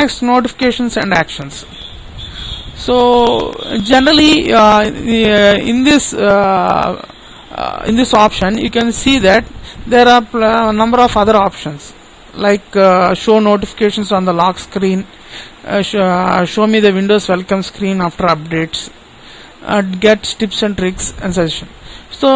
Next, notifications and actions. So generally in this option you can see that there are a number of other options, like show notifications on the lock screen, show me the Windows welcome screen after updates, get tips and tricks and suggestion. So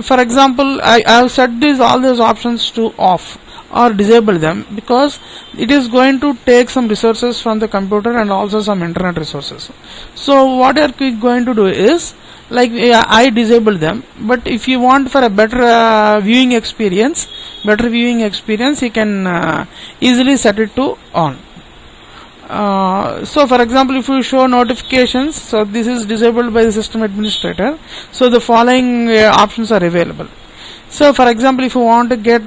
for example, I have set all these options to off or disable them, because it is going to take some resources from the computer and also some internet resources. So what are we going to do is, like, I disable them, but if you want for a better viewing experience, you can easily set it to on. So for example, if you show notifications, so this is disabled by the system administrator, so the following options are available. So for example, if you want to get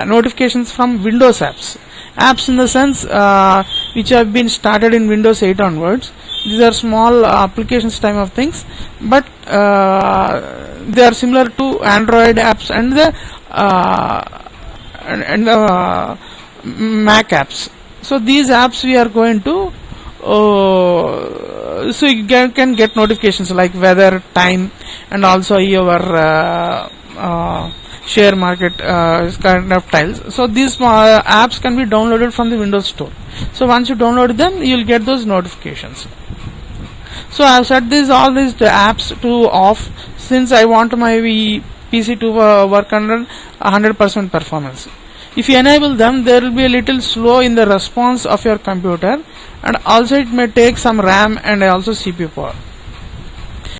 notifications from Windows apps in the sense which have been started in Windows 8 onwards, these are small applications type of things, but they are similar to Android apps and the Mac apps. So these apps we are going to so you can get notifications like weather, time, and also your share market kind of tiles. So these apps can be downloaded from the Windows Store. So once you download them, you will get those notifications. So I have set all these apps to off, since I want my PC to work under 100% performance. If you enable them, there will be a little slow in the response of your computer, and also it may take some RAM and also CPU power.